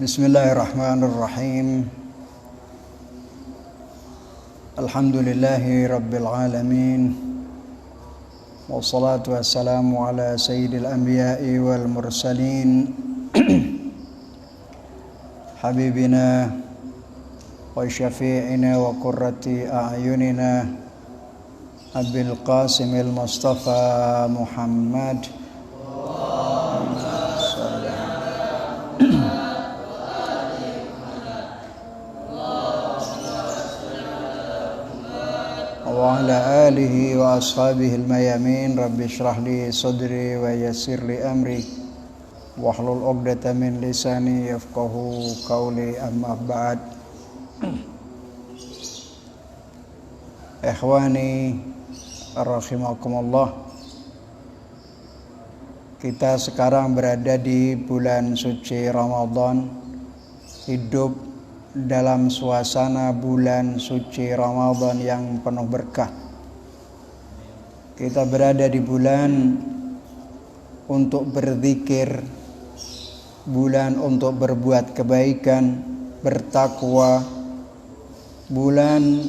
Bismillahirrahmanirrahim. Alhamdulillahi rabbil alamin. Wassalatu wassalamu ala sayyidil anbiya'i wal mursalin habibina wa syafi'ina wa qurrati a'yunina Abil Qasimil Mustafa Muhammad wa ala alihi wa ashabihi al-mayamin. Rabbi shrah li sadri wa yassir li amri wahlul 'uqdatam min lisani yafqahu qawli, amma ba'd. Ikhwani rahimakumullah, kita sekarang berada di bulan suci Ramadan, hidup dalam suasana bulan suci Ramadan yang penuh berkah. Kita berada di bulan untuk berzikir, bulan untuk berbuat kebaikan, bertakwa, bulan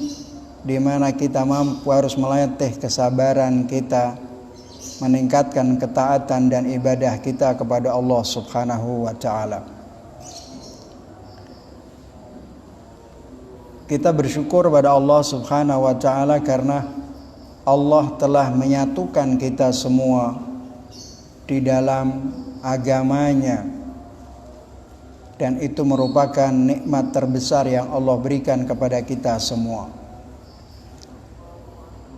di mana kita mampu harus melatih kesabaran kita, meningkatkan ketaatan dan ibadah kita kepada Allah Subhanahu wa ta'ala. Kita bersyukur pada Allah Subhanahu wa ta'ala karena Allah telah menyatukan kita semua di dalam agamanya, dan itu merupakan nikmat terbesar yang Allah berikan kepada kita semua.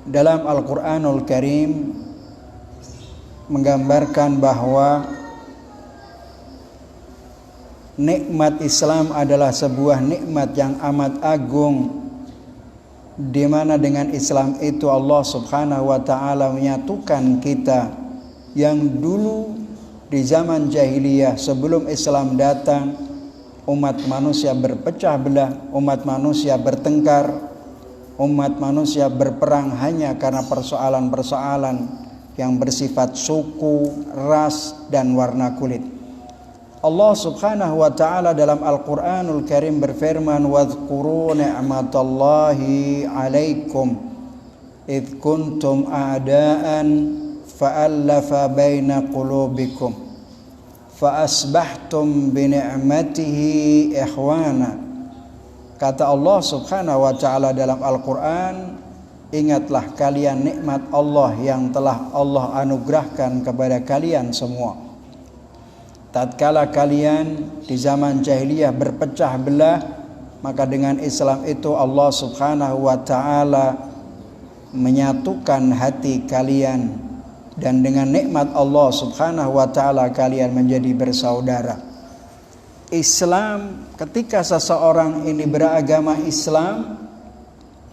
Dalam Al-Quranul Karim menggambarkan bahwa nikmat Islam adalah sebuah nikmat yang amat agung, di mana dengan Islam itu Allah Subhanahu wa ta'ala menyatukan kita yang dulu di zaman jahiliyah sebelum Islam datang, umat manusia berpecah belah, umat manusia bertengkar, umat manusia berperang hanya karena persoalan-persoalan yang bersifat suku, ras, dan warna kulit. Allah Subhanahu wa ta'ala dalam Al-Quranul Karim berfirman, "Wadhkuru ni'matallahi 'alaikum idh kuntum a'da'an fa'allafa baina qulubikum fa'asbahtum bini'matihi ikhwana." Kata Allah Subhanahu wa ta'ala dalam Al-Quran, ingatlah kalian nikmat Allah yang telah Allah anugerahkan kepada kalian semua. Tatkala kalian di zaman jahiliyah berpecah belah, maka dengan Islam itu Allah Subhanahu wa ta'ala menyatukan hati kalian, dan dengan nikmat Allah Subhanahu wa ta'ala kalian menjadi bersaudara. Islam, ketika seseorang ini beragama Islam,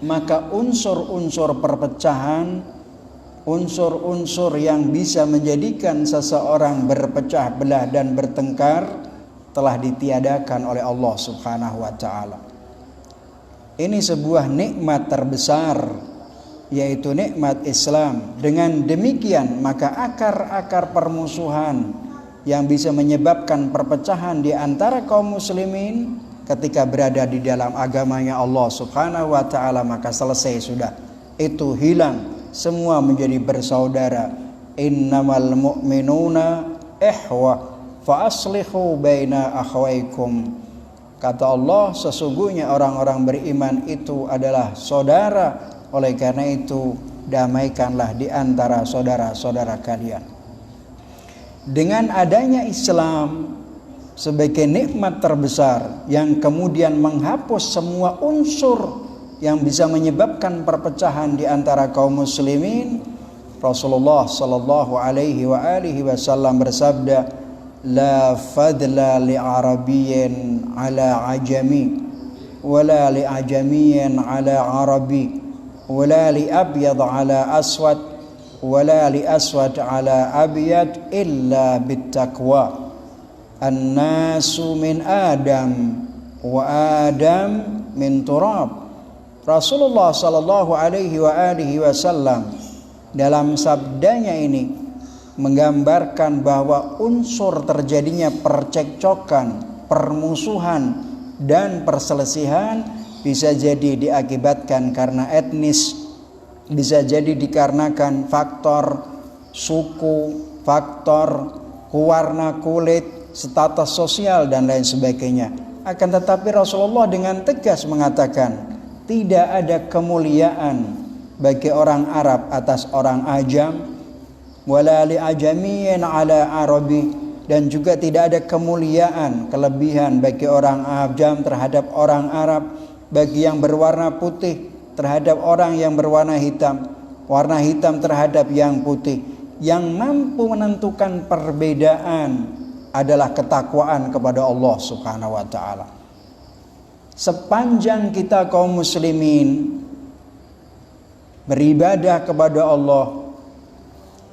maka unsur-unsur perpecahan, unsur-unsur yang bisa menjadikan seseorang berpecah belah dan bertengkar telah ditiadakan oleh Allah Subhanahu wa ta'ala. Ini sebuah nikmat terbesar, yaitu nikmat Islam. Dengan demikian maka akar-akar permusuhan yang bisa menyebabkan perpecahan di antara kaum muslimin ketika berada di dalam agamanya Allah Subhanahu wa ta'ala, maka selesai sudah, itu hilang, semua menjadi bersaudara. Innamal mu'minuna ikhwah fa aslihu baina akhwaikum. Kata Allah, sesungguhnya orang-orang beriman itu adalah saudara, oleh karena itu damaikanlah di antara saudara-saudara kalian. Dengan adanya Islam sebagai nikmat terbesar yang kemudian menghapus semua unsur yang bisa menyebabkan perpecahan di antara kaum muslimin, Rasulullah sallallahu alaihi wa alihi wasallam bersabda, "La fadla li arabiyyin ala ajami, wala li ajamiyyin ala arabi, wala li abyad ala aswad, wala li aswad ala abyad illa bittaqwa. An-nasu min Adam wa Adam min turab." Rasulullah sallallahu alaihi wa alihi wasallam dalam sabdanya ini menggambarkan bahwa unsur terjadinya percekcokan, permusuhan dan perselisihan bisa jadi diakibatkan karena etnis, bisa jadi dikarenakan faktor suku, faktor warna kulit, status sosial dan lain sebagainya. Akan tetapi Rasulullah dengan tegas mengatakan tidak ada kemuliaan bagi orang Arab atas orang ajam, wala li ajamiyyin ala arabi, dan juga tidak ada kemuliaan, kelebihan bagi orang ajam terhadap orang Arab, bagi yang berwarna putih terhadap orang yang berwarna hitam, warna hitam terhadap yang putih. Yang mampu menentukan perbedaan adalah ketakwaan kepada Allah Subhanahu wa taala. Sepanjang kita kaum muslimin beribadah kepada Allah,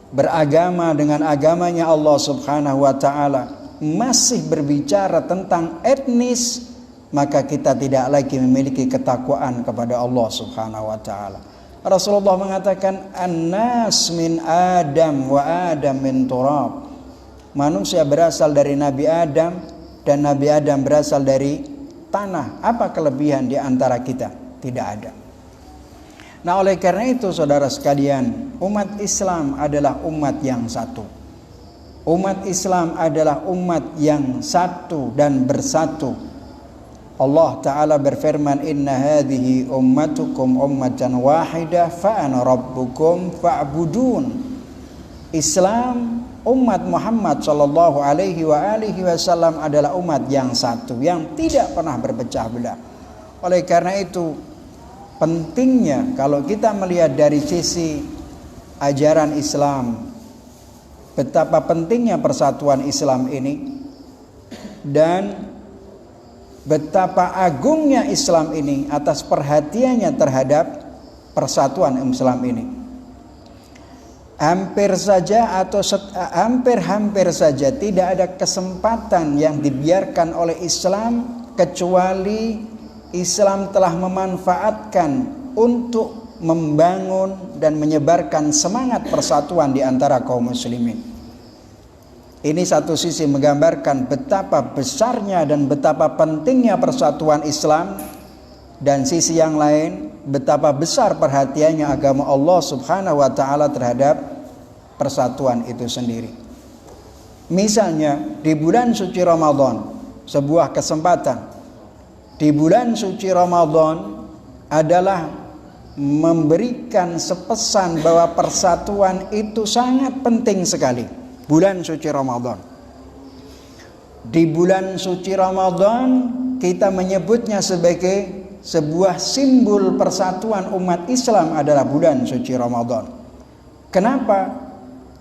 beragama dengan agamanya Allah Subhanahu wa taala, masih berbicara tentang etnis, maka kita tidak lagi memiliki ketakwaan kepada Allah Subhanahu wa taala. Rasulullah mengatakan an-nas min Adam wa Adam min turab. Manusia berasal dari Nabi Adam dan Nabi Adam berasal dari tanah. Apa kelebihan di antara kita? Tidak ada. Nah, oleh karena itu saudara sekalian, umat Islam adalah umat yang satu. Umat Islam adalah umat yang satu dan bersatu. Allah Ta'ala berfirman, inna hadhihi ummatukum ummatan wahidah fa ana rabbukum fa'budun. Islam, umat Muhammad sallallahu alaihi wasallam adalah umat yang satu, yang tidak pernah berpecah belah. Oleh karena itu pentingnya kalau kita melihat dari sisi ajaran Islam, betapa pentingnya persatuan Islam ini dan betapa agungnya Islam ini atas perhatiannya terhadap persatuan Islam ini. Hampir saja tidak ada kesempatan yang dibiarkan oleh Islam kecuali Islam telah memanfaatkan untuk membangun dan menyebarkan semangat persatuan di antara kaum muslimin. Ini satu sisi menggambarkan betapa besarnya dan betapa pentingnya persatuan Islam, dan sisi yang lain betapa besar perhatiannya agama Allah Subhanahu wa taala terhadap persatuan itu sendiri. Misalnya di bulan suci Ramadan, sebuah kesempatan. Di bulan suci Ramadan adalah memberikan sepesan bahwa persatuan itu sangat penting sekali. Bulan suci Ramadan. Di bulan suci Ramadan kita menyebutnya sebagai sebuah simbol persatuan umat Islam adalah bulan suci Ramadan. Kenapa?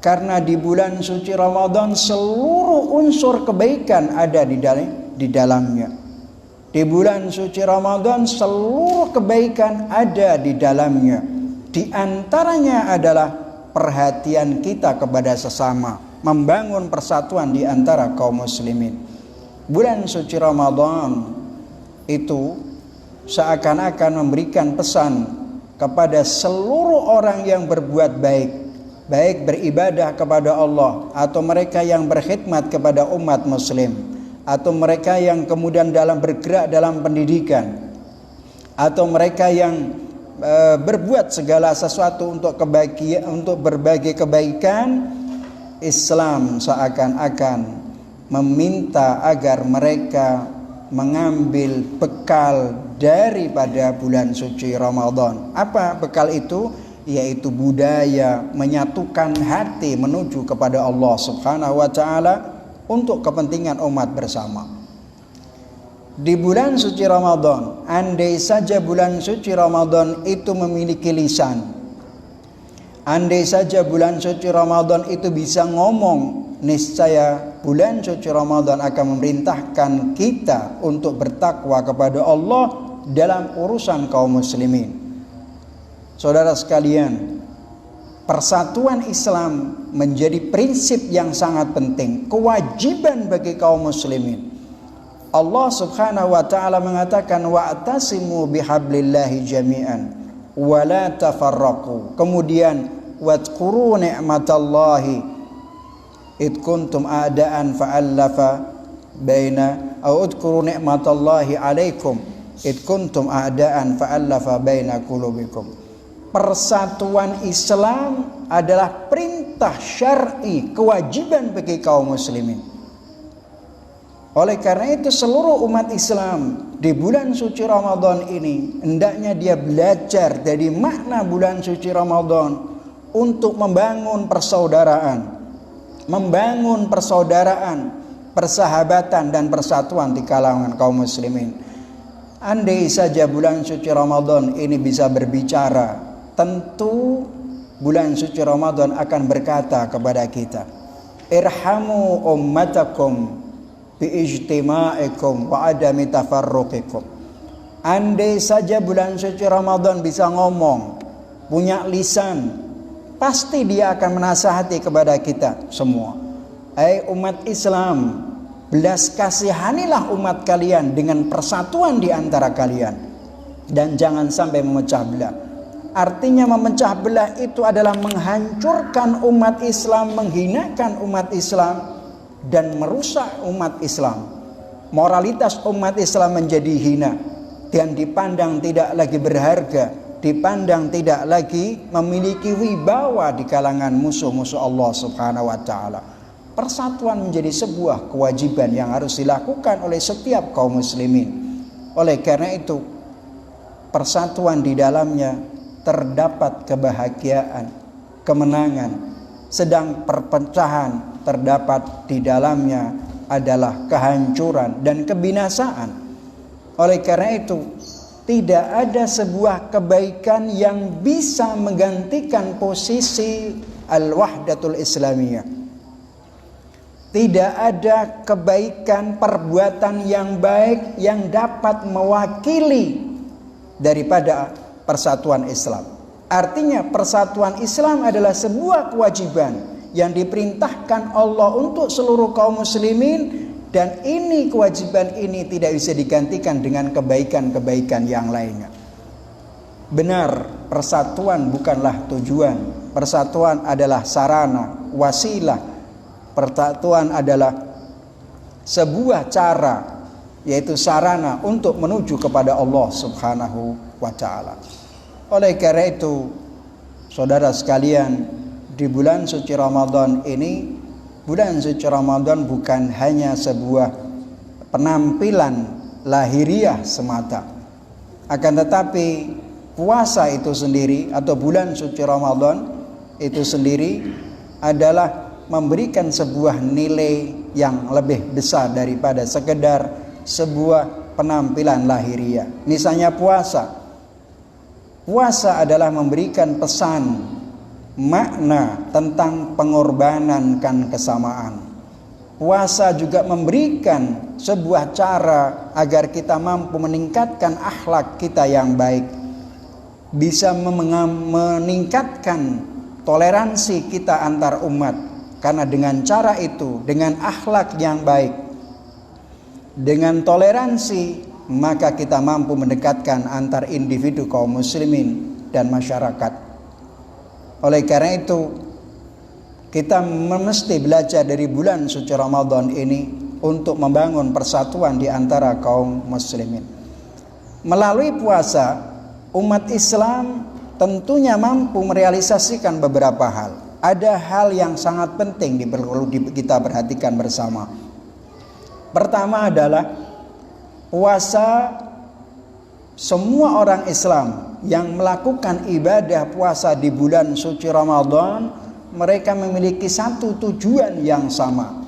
Karena di bulan suci Ramadan seluruh unsur kebaikan ada di dalamnya. Di bulan suci Ramadan seluruh kebaikan ada di dalamnya. Di antaranya adalah perhatian kita kepada sesama, membangun persatuan di antara kaum muslimin. Bulan suci Ramadan itu seakan-akan memberikan pesan kepada seluruh orang yang berbuat baik, baik beribadah kepada Allah atau mereka yang berkhidmat kepada umat muslim, atau mereka yang kemudian bergerak dalam pendidikan, atau mereka yang berbuat segala sesuatu untuk berbagi kebaikan. Islam seakan-akan meminta agar mereka mengambil bekal daripada bulan suci Ramadan. Apa bekal itu? Yaitu budaya menyatukan hati menuju kepada Allah Subhanahu wa taala untuk kepentingan umat bersama. Di bulan suci Ramadan, andai saja bulan suci Ramadan itu memiliki lisan, andai saja bulan suci Ramadan itu bisa ngomong, niscaya bulan suci Ramadan akan memerintahkan kita untuk bertakwa kepada Allah dalam urusan kaum muslimin. Saudara sekalian, persatuan Islam menjadi prinsip yang sangat penting, kewajiban bagi kaum muslimin. Allah Subhanahu wa taala mengatakan wa'tasimu bihablillahi jami'an wa la tafarraqu. Kemudian wadhkuru ni'matallahi id kuntum a'daan fa'allafa baina au udkuru ni'matallahi 'alaikum id kuntum a'daan fa'alafa baina qulubikum. Persatuan Islam adalah perintah syar'i, kewajiban bagi kaum muslimin. Oleh karena itu seluruh umat Islam di bulan suci Ramadan ini hendaknya dia belajar dari makna bulan suci Ramadan untuk membangun persaudaraan, persahabatan dan persatuan di kalangan kaum muslimin. Andai saja bulan suci Ramadan ini bisa berbicara, tentu bulan suci Ramadan akan berkata kepada kita, irhamu ummatakum biijtima'ikum wa adami tafarruqikum. Andai saja bulan suci Ramadan bisa ngomong, punya lisan, pasti dia akan menasihati kepada kita semua. Hai umat Islam, belas kasihanilah umat kalian dengan persatuan di antara kalian dan jangan sampai memecah belah. Artinya memecah belah itu adalah menghancurkan umat Islam, menghinakan umat Islam dan merusak umat Islam. Moralitas umat Islam menjadi hina dan dipandang tidak lagi berharga, dipandang tidak lagi memiliki wibawa di kalangan musuh-musuh Allah Subhanahu wa taala. Persatuan menjadi sebuah kewajiban yang harus dilakukan oleh setiap kaum muslimin. Oleh karena itu, persatuan di dalamnya terdapat kebahagiaan, kemenangan, sedang perpecahan terdapat di dalamnya adalah kehancuran dan kebinasaan. Oleh karena itu, tidak ada sebuah kebaikan yang bisa menggantikan posisi al-wahdatul islamiyah. Tidak ada kebaikan, perbuatan yang baik yang dapat mewakili daripada persatuan Islam. Artinya persatuan Islam adalah sebuah kewajiban yang diperintahkan Allah untuk seluruh kaum muslimin, dan ini kewajiban ini tidak bisa digantikan dengan kebaikan-kebaikan yang lainnya. Benar, persatuan bukanlah tujuan. Persatuan adalah sarana, wasilah. Persatuan adalah sebuah cara, yaitu sarana untuk menuju kepada Allah Subhanahu wa taala. Oleh karena itu, saudara sekalian, di bulan suci Ramadan ini, bulan suci Ramadan bukan hanya sebuah penampilan lahiriah semata. Akan tetapi puasa itu sendiri atau bulan suci Ramadan itu sendiri adalah memberikan sebuah nilai yang lebih besar daripada sekedar sebuah penampilan lahiriah. Misalnya puasa. Puasa adalah memberikan pesan, makna tentang pengorbanan dan kesamaan. Puasa juga memberikan sebuah cara agar kita mampu meningkatkan akhlak kita yang baik, bisa meningkatkan toleransi kita antar umat, karena dengan cara itu, dengan akhlak yang baik, dengan toleransi, maka kita mampu mendekatkan antar individu kaum muslimin dan masyarakat. Oleh karena itu, kita mesti belajar dari bulan suci Ramadan ini untuk membangun persatuan di antara kaum muslimin. Melalui puasa, umat Islam tentunya mampu merealisasikan beberapa hal. Ada hal yang sangat penting perlu kita perhatikan bersama. Pertama adalah puasa. Semua orang Islam yang melakukan ibadah puasa di bulan suci Ramadan, mereka memiliki satu tujuan yang sama.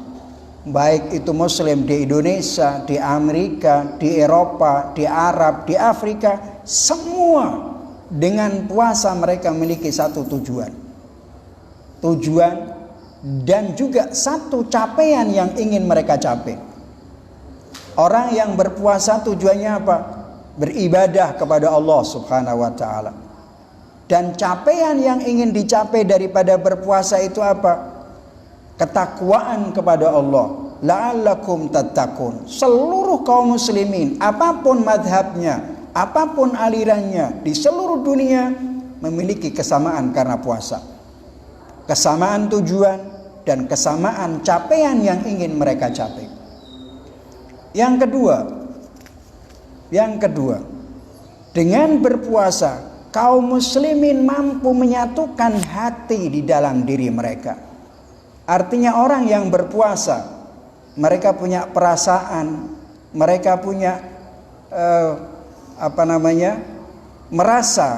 Baik itu muslim di Indonesia, di Amerika, di Eropa, di Arab, di Afrika, semua dengan puasa mereka memiliki satu tujuan dan juga satu capaian yang ingin mereka capai. Orang yang berpuasa tujuannya apa? Beribadah kepada Allah Subhanahu wa taala. Dan capaian yang ingin dicapai daripada berpuasa itu apa? Ketakwaan kepada Allah. La'allakum tattaqun. Seluruh kaum muslimin, apapun madhabnya, apapun alirannya, di seluruh dunia memiliki kesamaan karena puasa. Kesamaan tujuan dan kesamaan capaian yang ingin mereka capai. Yang kedua, dengan berpuasa kaum muslimin mampu menyatukan hati di dalam diri mereka. Artinya orang yang berpuasa, mereka punya perasaan, mereka punya merasa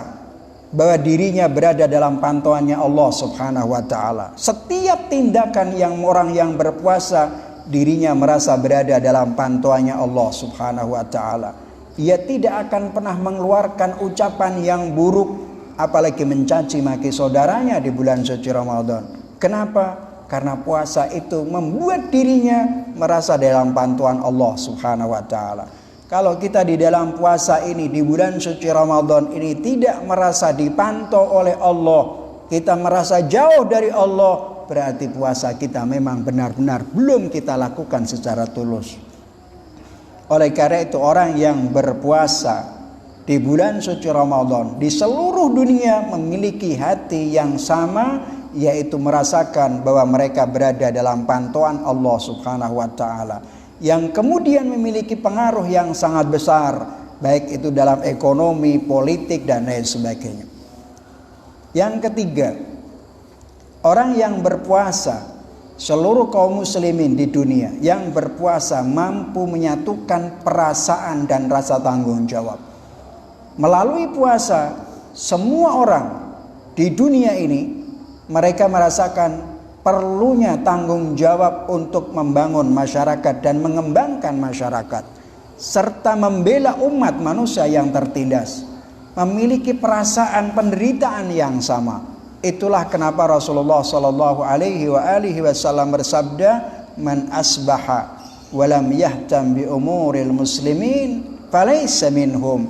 bahwa dirinya berada dalam pantauannya Allah Subhanahu wa taala. Setiap tindakan yang orang yang berpuasa, dirinya merasa berada dalam pantauannya Allah Subhanahu wa taala. Ia tidak akan pernah mengeluarkan ucapan yang buruk, apalagi mencaci maki saudaranya di bulan suci Ramadan. Kenapa? Karena puasa itu membuat dirinya merasa dalam pantauan Allah Subhanahu wa taala. Kalau kita di dalam puasa ini, di bulan suci Ramadan ini tidak merasa dipantau oleh Allah, kita merasa jauh dari Allah, berarti puasa kita memang benar-benar belum kita lakukan secara tulus. Oleh karena itu, orang yang berpuasa di bulan suci Ramadan di seluruh dunia memiliki hati yang sama, yaitu merasakan bahwa mereka berada dalam pantauan Allah Subhanahu wa taala, yang kemudian memiliki pengaruh yang sangat besar, baik itu dalam ekonomi, politik, dan lain sebagainya. Yang ketiga, orang yang berpuasa, seluruh kaum muslimin di dunia yang berpuasa mampu menyatukan perasaan dan rasa tanggung jawab. Melalui puasa, semua orang di dunia ini mereka merasakan perlunya tanggung jawab untuk membangun masyarakat dan mengembangkan masyarakat, serta membela umat manusia yang tertindas, memiliki perasaan penderitaan yang sama. Itulah kenapa Rasulullah Shallallahu Alaihi Wasallam bersabda, "Man asbaha walam yahtam bi umuril muslimin, falaysa minhum."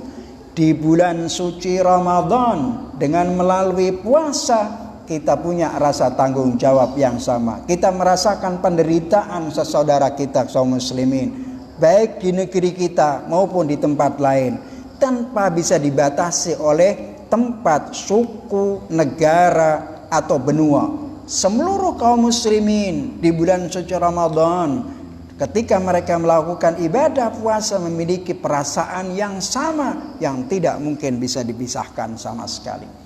Di bulan suci Ramadan, dengan melalui puasa, kita punya rasa tanggung jawab yang sama. Kita merasakan penderitaan saudara kita kaum muslimin, baik di negeri kita maupun di tempat lain, tanpa bisa dibatasi oleh tempat, suku, negara, atau benua. Seluruh kaum muslimin di bulan suci Ramadan, ketika mereka melakukan ibadah puasa, memiliki perasaan yang sama, yang tidak mungkin bisa dipisahkan sama sekali.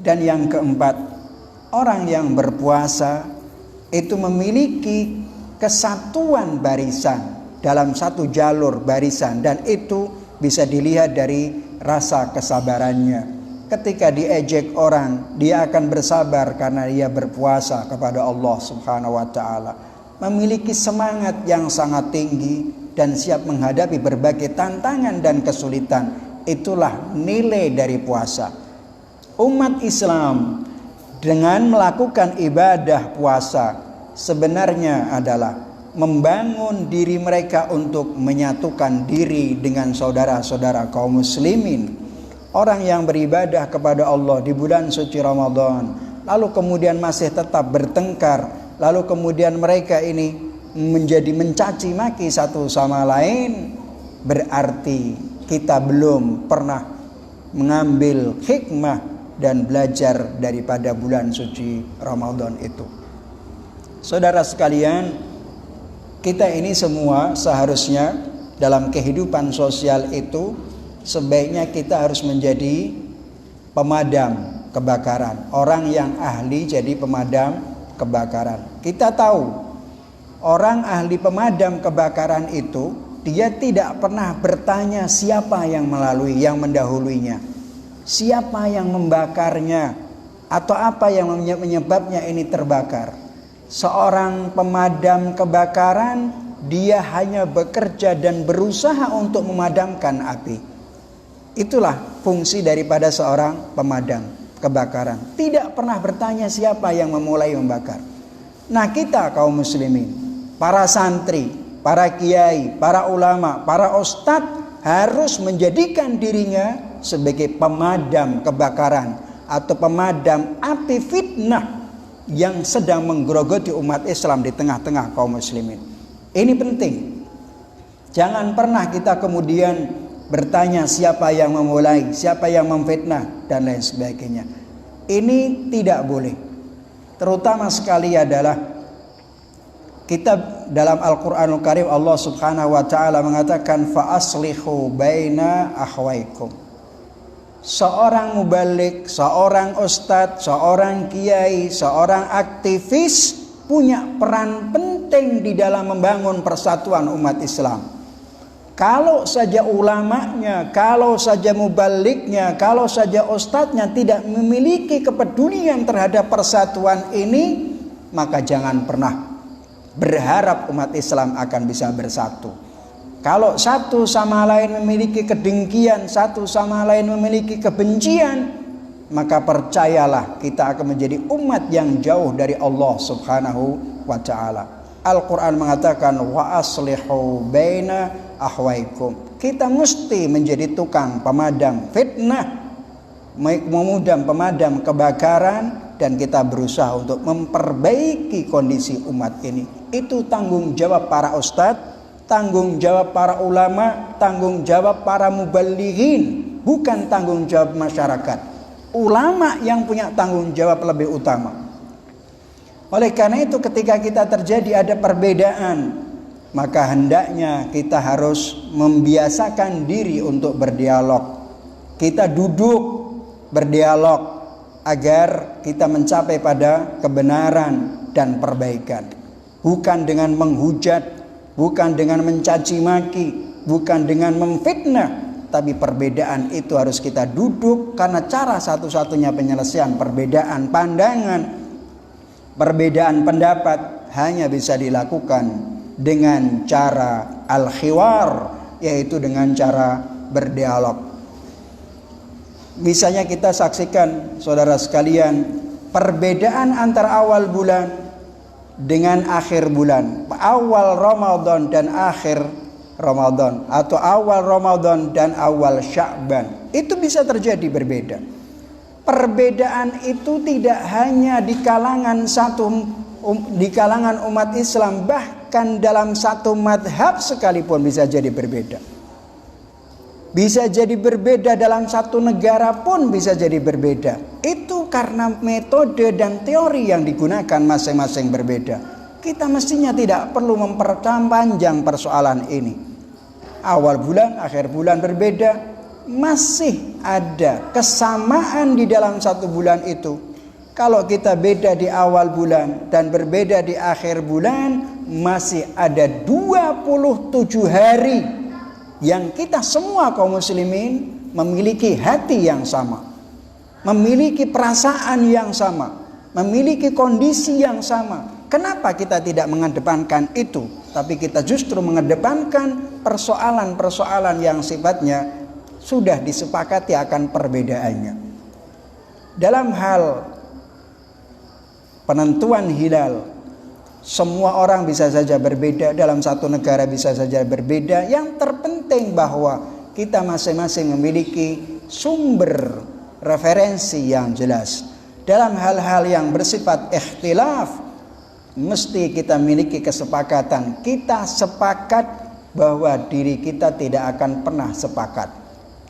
Dan yang keempat, orang yang berpuasa itu memiliki kesatuan barisan dalam satu jalur barisan, dan itu bisa dilihat dari rasa kesabarannya. Ketika diejek orang, dia akan bersabar karena dia berpuasa kepada Allah Subhanahu wa taala. Memiliki semangat yang sangat tinggi dan siap menghadapi berbagai tantangan dan kesulitan. Itulah nilai dari puasa. Umat Islam dengan melakukan ibadah puasa sebenarnya adalah membangun diri mereka untuk menyatukan diri dengan saudara-saudara kaum muslimin. Orang yang beribadah kepada Allah di bulan suci Ramadan, lalu kemudian masih tetap bertengkar, lalu kemudian mereka ini menjadi mencaci maki satu sama lain, berarti kita belum pernah mengambil hikmah dan belajar daripada bulan suci Ramadan itu. Saudara sekalian, kita ini semua seharusnya dalam kehidupan sosial itu sebaiknya kita harus menjadi pemadam kebakaran. Orang yang ahli jadi pemadam kebakaran. Kita tahu orang ahli pemadam kebakaran itu dia tidak pernah bertanya siapa yang mendahulunya, siapa yang membakarnya, atau apa yang menyebabnya ini terbakar. Seorang pemadam kebakaran, dia hanya bekerja dan berusaha untuk memadamkan api. Itulah fungsi daripada seorang pemadam kebakaran. Tidak pernah bertanya siapa yang memulai membakar. Nah, kita kaum muslimin, para santri, para kiai, para ulama, para ustadz harus menjadikan dirinya sebagai pemadam kebakaran atau pemadam api fitnah yang sedang menggerogoti umat Islam di tengah-tengah kaum muslimin. Ini penting. Jangan pernah kita kemudian bertanya siapa yang memulai, siapa yang memfitnah, dan lain sebagainya. Ini tidak boleh. Terutama sekali adalah kita dalam Al-Qur'anul Karim Allah Subhanahu wa taala mengatakan fa aslihu baina akhwaikum. Seorang mubalik, seorang ustadz, seorang kiai, seorang aktivis punya peran penting di dalam membangun persatuan umat Islam. Kalau saja ulamanya, kalau saja mubaliknya, kalau saja ustadznya tidak memiliki kepedulian terhadap persatuan ini, maka jangan pernah berharap umat Islam akan bisa bersatu. Kalau satu sama lain memiliki kedengkian, satu sama lain memiliki kebencian, maka percayalah kita akan menjadi umat yang jauh dari Allah Subhanahu wa taala. Al-Qur'an mengatakan wa aslihu baina ahwaikum. Kita mesti menjadi tukang pemadam fitnah, pemadam kebakaran, dan kita berusaha untuk memperbaiki kondisi umat ini. Itu tanggung jawab para ustadz, tanggung jawab para ulama, tanggung jawab para mubalighin, bukan tanggung jawab masyarakat. Ulama yang punya tanggung jawab lebih utama. Oleh karena itu ketika kita terjadi ada perbedaan, maka hendaknya kita harus membiasakan diri untuk berdialog. Kita duduk berdialog agar kita mencapai pada kebenaran dan perbaikan. Bukan dengan menghujat, bukan dengan mencaci maki, bukan dengan memfitnah, tapi perbedaan itu harus kita duduk, karena cara satu-satunya penyelesaian perbedaan pandangan, perbedaan pendapat hanya bisa dilakukan dengan cara al-khiwar, yaitu dengan cara berdialog. Misalnya kita saksikan saudara sekalian, perbedaan antara awal bulan dengan akhir bulan, awal Ramadan dan akhir Ramadan, atau awal Ramadan dan awal Sya'ban, itu bisa terjadi berbeda. Perbedaan itu tidak hanya di kalangan umat Islam, bahkan dalam satu madhab sekalipun bisa jadi berbeda. Bisa jadi berbeda dalam satu negara pun bisa jadi berbeda. Itu karena metode dan teori yang digunakan masing-masing berbeda. Kita mestinya tidak perlu memperpanjang persoalan ini. Awal bulan, akhir bulan berbeda, masih ada kesamaan di dalam satu bulan itu. Kalau kita beda di awal bulan dan berbeda di akhir bulan, masih ada 27 hari yang kita semua kaum muslimin memiliki hati yang sama, memiliki perasaan yang sama, memiliki kondisi yang sama. Kenapa kita tidak mengedepankan itu, tapi kita justru mengedepankan persoalan-persoalan yang sifatnya sudah disepakati akan perbedaannya. Dalam hal penentuan hilal, semua orang bisa saja berbeda, dalam satu negara bisa saja berbeda. Yang terpenting bahwa kita masing-masing memiliki sumber referensi yang jelas. Dalam hal-hal yang bersifat ikhtilaf, mesti kita miliki kesepakatan. Kita sepakat bahwa diri kita tidak akan pernah sepakat,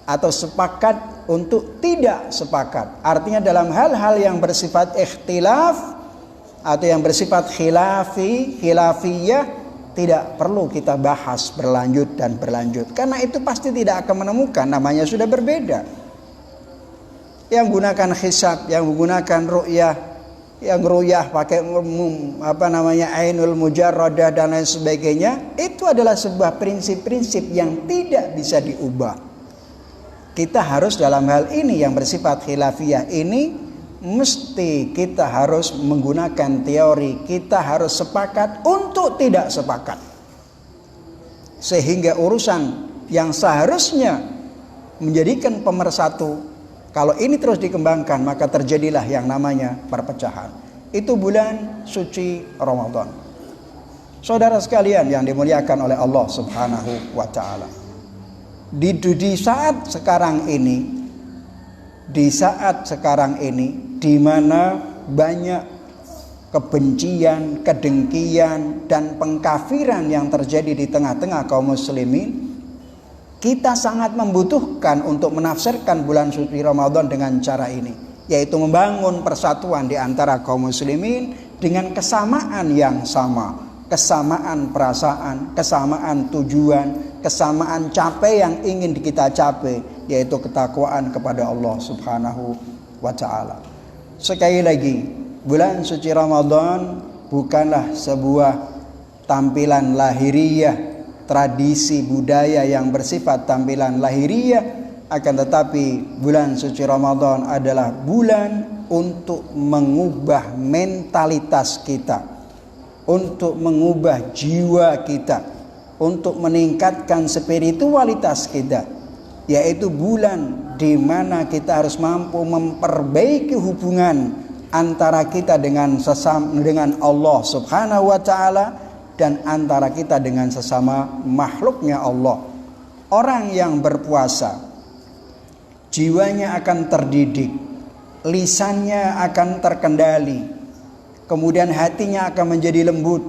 atau sepakat untuk tidak sepakat. Artinya dalam hal-hal yang bersifat ikhtilaf atau yang bersifat khilafiyah, tidak perlu kita bahas berlanjut dan berlanjut, karena itu pasti tidak akan menemukan, namanya sudah berbeda. Yang gunakan hisab, yang menggunakan ru'yah, yang ru'yah pakai ainul mujarradah dan lain sebagainya, itu adalah sebuah prinsip-prinsip yang tidak bisa diubah. Kita harus dalam hal ini yang bersifat khilafiyah ini, mesti kita harus menggunakan teori, kita harus sepakat untuk tidak sepakat. Sehingga urusan yang seharusnya menjadikan pemersatu, kalau ini terus dikembangkan, maka terjadilah yang namanya perpecahan. Itu bulan suci Ramadan. Saudara sekalian yang dimuliakan oleh Allah Subhanahu wa taala. Di saat sekarang ini, di mana banyak kebencian, kedengkian, dan pengkafiran yang terjadi di tengah-tengah kaum muslimin, kita sangat membutuhkan untuk menafsirkan bulan suci Ramadan dengan cara ini, yaitu membangun persatuan di antara kaum muslimin dengan kesamaan yang sama, kesamaan perasaan, kesamaan tujuan, kesamaan capai yang ingin kita capai, yaitu ketakwaan kepada Allah Subhanahu wa taala. Sekali lagi, bulan suci Ramadan bukanlah sebuah tampilan lahiriah, tradisi budaya yang bersifat tampilan lahiriah, akan tetapi bulan suci Ramadan adalah bulan untuk mengubah mentalitas kita, untuk mengubah jiwa kita, untuk meningkatkan spiritualitas kita, yaitu bulan di mana kita harus mampu memperbaiki hubungan antara kita dengan Allah Subhanahu wa taala dan antara kita dengan sesama makhluknya Allah. Orang yang berpuasa, jiwanya akan terdidik, lisannya akan terkendali, kemudian hatinya akan menjadi lembut,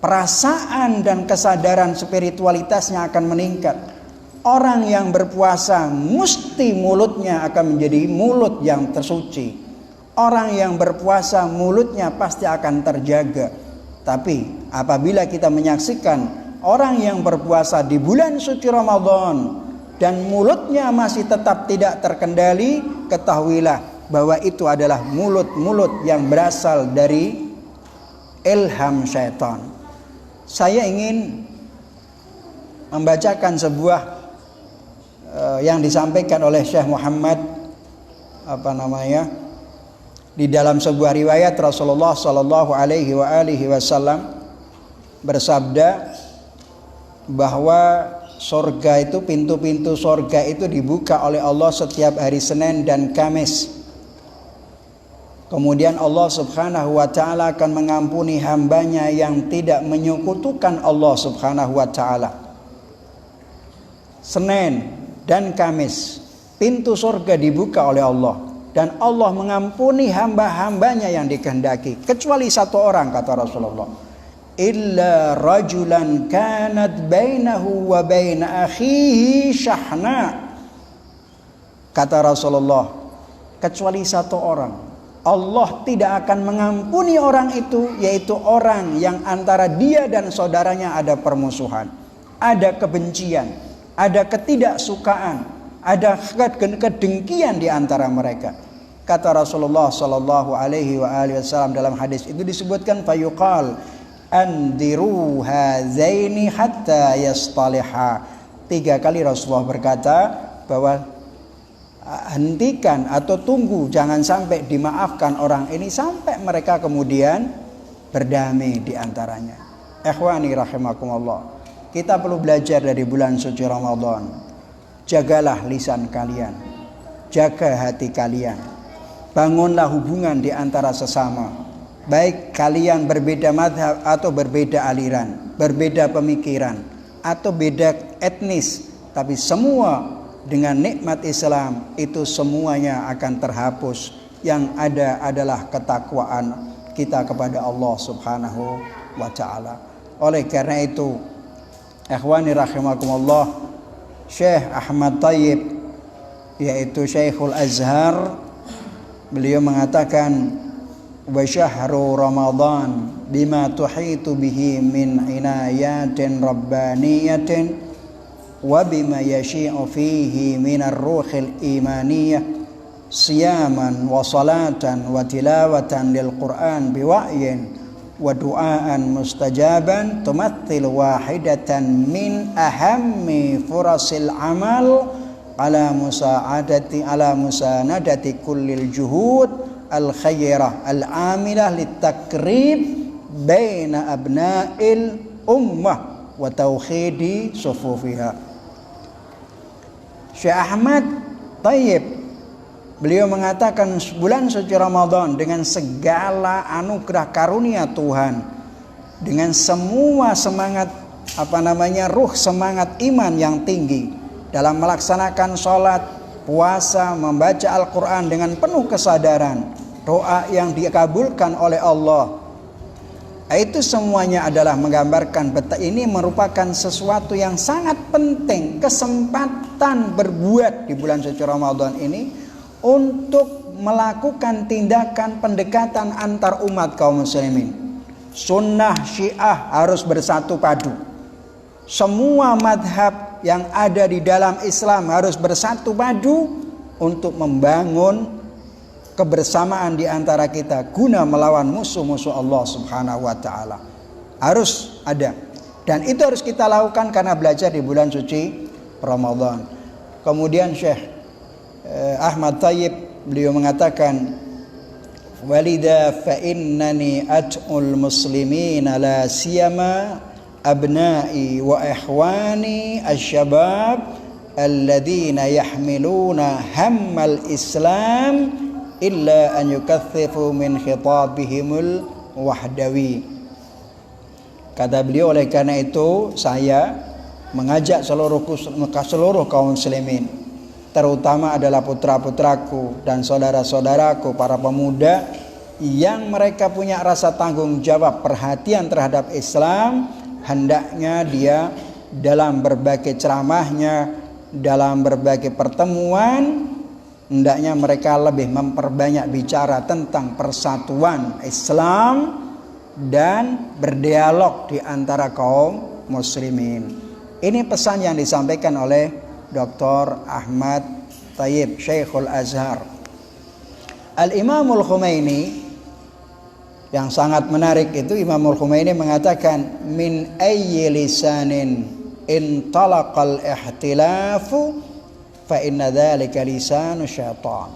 perasaan dan kesadaran spiritualitasnya akan meningkat. Orang yang berpuasa mesti mulutnya akan menjadi mulut yang tersuci. Orang yang berpuasa mulutnya pasti akan terjaga. Tapi apabila kita menyaksikan orang yang berpuasa di bulan suci Ramadan dan mulutnya masih tetap tidak terkendali, ketahuilah bahwa itu adalah mulut-mulut yang berasal dari ilham syaitan. Saya ingin membacakan sebuah yang disampaikan oleh Syekh Muhammad di dalam sebuah riwayat Rasulullah sallallahu alaihi wasallam bersabda bahwa surga itu, pintu-pintu surga itu dibuka oleh Allah setiap hari Senin dan Kamis. Kemudian Allah Subhanahu wa taala akan mengampuni hambanya yang tidak menyekutukan Allah Subhanahu wa taala. Senin dan Kamis pintu surga dibuka oleh Allah, dan Allah mengampuni hamba-hambanya yang dikehendaki, kecuali satu orang, kata Rasulullah, illa rajulan kanat bainahu wa baina akhihi syahna. Kata Rasulullah, kecuali satu orang, Allah tidak akan mengampuni orang itu, yaitu orang yang antara dia dan saudaranya ada permusuhan, ada kebencian, ada ketidaksukaan, ada kedengkian di antara mereka. Kata Rasulullah sallallahu alaihi wasallam dalam hadis itu disebutkan, fayuqal andiru hazaini hatta yastaliha. 3 kali Rasulullah berkata bahwa hentikan atau tunggu, jangan sampai dimaafkan orang ini sampai mereka kemudian berdamai di antaranya. Ikhwani rahimakumullah, kita perlu belajar dari bulan suci Ramadan. Jagalah lisan kalian, jaga hati kalian, bangunlah hubungan di antara sesama, baik kalian berbeda mazhab atau berbeda aliran, berbeda pemikiran atau beda etnis, tapi semua dengan nikmat Islam itu semuanya akan terhapus. Yang ada adalah ketakwaan kita kepada Allah Subhanahu wa taala. Oleh karena itu, ikhwani rahimakumullah, Syekh Ahmad Thayyib, yaitu Syekhul Azhar, beliau mengatakan, wa syahru Ramadan bima tuhitu bihi min inayatin rabbaniyatin wa bima yashi'u fihi min ar-ruhil imaniyah siyaman wa salatan wa tilawatan lil Qur'an biwa'yin wa du'aan mustajaban tumathil wahidatan min ahammi furasil amal ala musanadati kullil juhud al khairah al amilah litakrib baina abna'il ummah wa tauhidi sufufiha. Syekh Ahmad Thayyib, beliau mengatakan bulan suci Ramadan dengan segala anugerah karunia Tuhan, dengan semua semangat ruh semangat iman yang tinggi dalam melaksanakan sholat, puasa, membaca Al-Quran dengan penuh kesadaran, doa yang dikabulkan oleh Allah, itu semuanya adalah menggambarkan ini merupakan sesuatu yang sangat penting, kesempatan berbuat di bulan suci Ramadan ini untuk melakukan tindakan pendekatan antar umat kaum muslimin, Sunnah Syiah harus bersatu padu. Semua madhab yang ada di dalam Islam harus bersatu padu untuk membangun kebersamaan di antara kita guna melawan musuh-musuh Allah Subhanahu wa taala. Harus ada. Dan itu harus kita lakukan karena belajar di bulan suci Ramadan. Kemudian Syekh Ahmad Thayyib beliau mengatakan, walidha fa innani at'ul muslimin la siyama abna'i wa ikhwani asy-syabab alladhina yahmiluna hammal islam illa an yukaththifu min khitabihimul wahdawi. Kata beliau, oleh karena itu saya mengajak seluruh kaum muslimin, terutama adalah putra-putraku dan saudara-saudaraku para pemuda yang mereka punya rasa tanggung jawab, perhatian terhadap Islam, hendaknya dia dalam berbagai ceramahnya, dalam berbagai pertemuan, hendaknya mereka lebih memperbanyak bicara tentang persatuan Islam dan berdialog di antara kaum muslimin. Ini pesan yang disampaikan oleh Dr. Ahmad Thayyib, Syekhul Azhar. Al-Imamul Khomeini yang sangat menarik itu, Imamul Khomeini mengatakan, min ayyi lisanin intalaqal ihtilafu fa inna dzalika lisanu syaitan.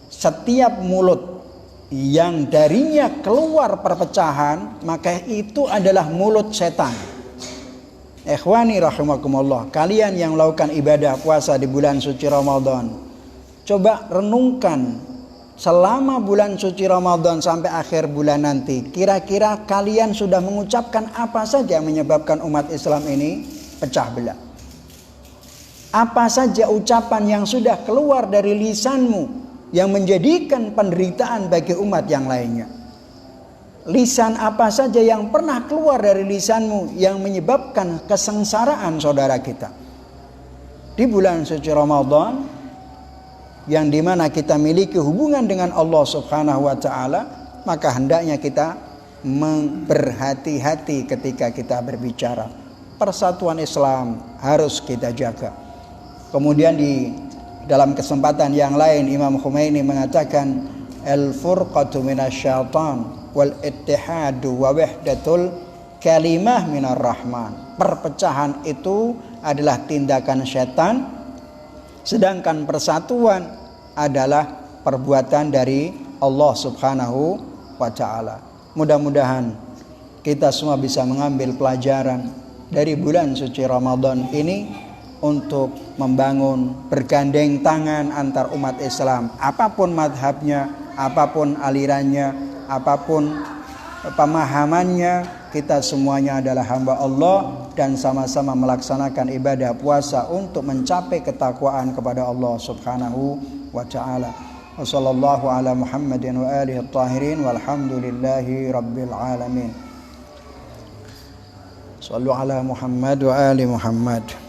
Setiap mulut yang darinya keluar perpecahan, maka itu adalah mulut setan. Ikhwani rahimakumullah, kalian yang melakukan ibadah puasa di bulan suci Ramadan, coba renungkan selama bulan suci Ramadan sampai akhir bulan nanti, kira-kira kalian sudah mengucapkan apa saja yang menyebabkan umat Islam ini pecah belah? Apa saja ucapan yang sudah keluar dari lisanmu yang menjadikan penderitaan bagi umat yang lainnya? Lisan apa saja yang pernah keluar dari lisanmu yang menyebabkan kesengsaraan saudara kita? Di bulan suci Ramadan yang dimana kita miliki hubungan dengan Allah Subhanahu wa ta'ala, maka hendaknya kita berhati-hati ketika kita berbicara. Persatuan Islam harus kita jaga. Kemudian di dalam kesempatan yang lain, Imam Khomeini mengatakan, al-furqatu minasyaitan wal ittihadu wa wahdatul kalimah minar rahman. Perpecahan itu adalah tindakan setan, sedangkan persatuan adalah perbuatan dari Allah Subhanahu wa ta'ala. Mudah-mudahan kita semua bisa mengambil pelajaran dari bulan suci Ramadan ini untuk membangun bergandeng tangan antar umat Islam, apapun madhabnya, apapun alirannya, apapun pemahamannya, kita semuanya adalah hamba Allah dan sama-sama melaksanakan ibadah puasa untuk mencapai ketakwaan kepada Allah Subhanahu wa ta'ala. Wa sallallahu ala Muhammadin wa alihi at-tahirin walhamdulillahi rabbil alamin. Sallu ala Muhammad wa ali Muhammad.